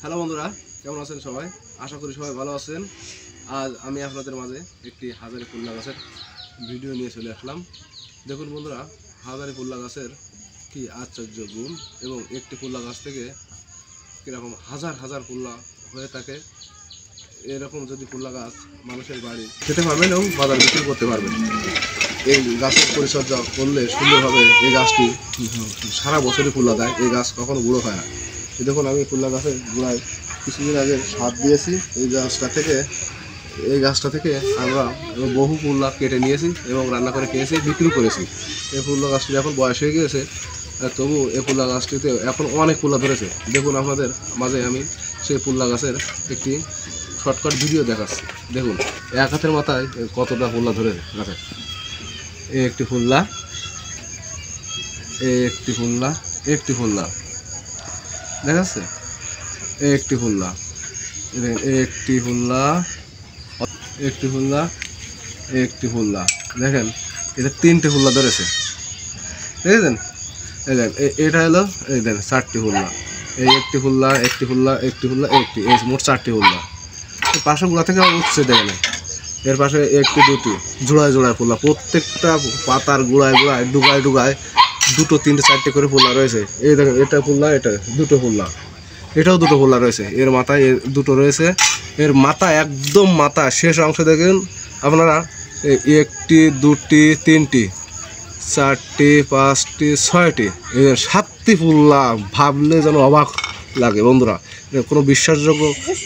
Hello বন্ধুরা, কেমন আছেন সবাই? আশা করি সবাই ভালো আছেন। আজ আমি আপনাদের মাঝে একটি হাজারি ফুল্লা গাছের ভিডিও নিয়ে চলে আসলাম। দেখুন বন্ধুরা, হাজারি ফুল্লা গাছের কি আশ্চর্য গুণ এবং একটি ফুল্লা গাছ থেকে কীরকম হাজার হাজার ফুল্লা হয়ে থাকে। এরকম যদি ফুল্লা গাছ মানুষের বাড়ি খেতে পারবেন এবং বাজার বিক্রি করতে পারবেন। এই গাছের পরিচর্যা করলে সুন্দরভাবে এই গাছটি সারা বছরই ফুল্লা দেয়। এই গাছ কখনো বুড়ো হয় না। দেখুন, আমি ফুল্লা গাছের গোড়ায় কিছুদিন আগে সার দিয়েছি। এই গাছটা থেকে আমরা বহু ফুল্লা কেটে নিয়েছি এবং রান্না করে খেয়েছি, বিক্রি করেছি। এই ফুল্লা গাছটি এখন বয়স হয়ে গিয়েছে, তবু এই ফুল্লা গাছটিতে এখন অনেক ফুল্লা ধরেছে। দেখুন, আপনাদের মাঝে আমি সেই ফুল্লা গাছের একটি শর্টকাট ভিডিও দেখাচ্ছি। দেখুন, এক হাতের মাথায় কতটা ফুল্লা ধরেছে গাছে। একটি ফুল্লা, একটি ফুল্লা দেখা যাচ্ছে, একটি ফুল্লা, একটি ফুল্লা দেখেন, এটা তিনটে ফুল্লা ধরেছে, দেখেছেন? এই দেন, এটা হলো এই দেন চারটি ফুল্লা, এই একটি ফুল্লা, একটি এই মোট চারটি ফুল্লা। পাশে গুঁড়া থেকে উঠছে, দেখেন এর পাশে একটি দুটি জোড়ায় জোড়ায় ফুল্লা, প্রত্যেকটা পাতার গোড়ায় ডুগায় দুটো তিনটে চারটে করে ফুল্লা রয়েছে। এই দেখেন, এটা ফুল্লা, এটা দুটো ফুল্লা, এটাও দুটো ফুল্লা রয়েছে। এর মাথায় দুটো রয়েছে। এর মাথা একদম মাথা শেষ অংশ দেখেন আপনারা, একটি দুটি তিনটি চারটি পাঁচটি ছয়টি, সাতটি ফুল্লা। ভাবলে যেন অবাক লাগে বন্ধুরা, কোনো বিশ্বাসযোগ্য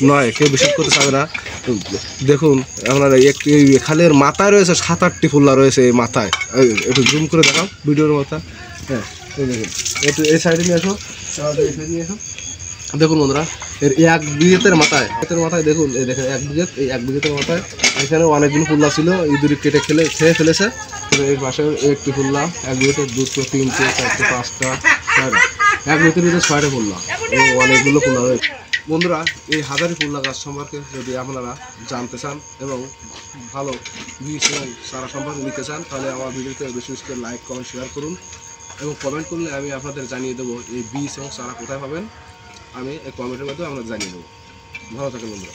নয়, কেউ বিশ্বাস করতে চাবে না। দেখুন আপনারা, একটি খালের মাথায় রয়েছে 7-8টি ফুল্লা রয়েছে। এই মাথায় একটু জুম করে দেখাও ভিডিওর মাথা। হ্যাঁ, এই দেখুন, একটু এই সাইডে নিয়ে আসো, দেখুন বন্ধুরা, এর এক বিঘেতের মাথায় দেখুন, এই দেখেন এক বিঘেতের মাথায় এখানে অনেকগুলো ফুল্লা ছিল, ইঁদুরে কেটে খেয়ে ফেলেছে। এর পাশে একটি ফুল্লা, এক বিঘেতে দুটো তিনটে চারটে পাঁচটা ছয়টা, এক বিঘেতের ভিতরে 6টা ফুল্লা এবং অনেকগুলো ফুল্লা রয়েছে। বন্ধুরা, এই হাজারি ফুল্লা গাছ সম্পর্কে যদি আপনারা জানতে চান এবং ভালো বীজ এবং চারা সম্পর্কে নিতে চান, তাহলে আমার ভিডিওতে বেশি বেশি করে লাইক কমেন্ট শেয়ার করুন এবং কমেন্ট করলে আমি আপনাদের জানিয়ে দেবো এই বীজ এবং চারা কোথায় পাবেন। আমি এই কমেন্টের মাধ্যমে আপনাদের জানিয়ে দেবো। ভালো থাকেন বন্ধুরা।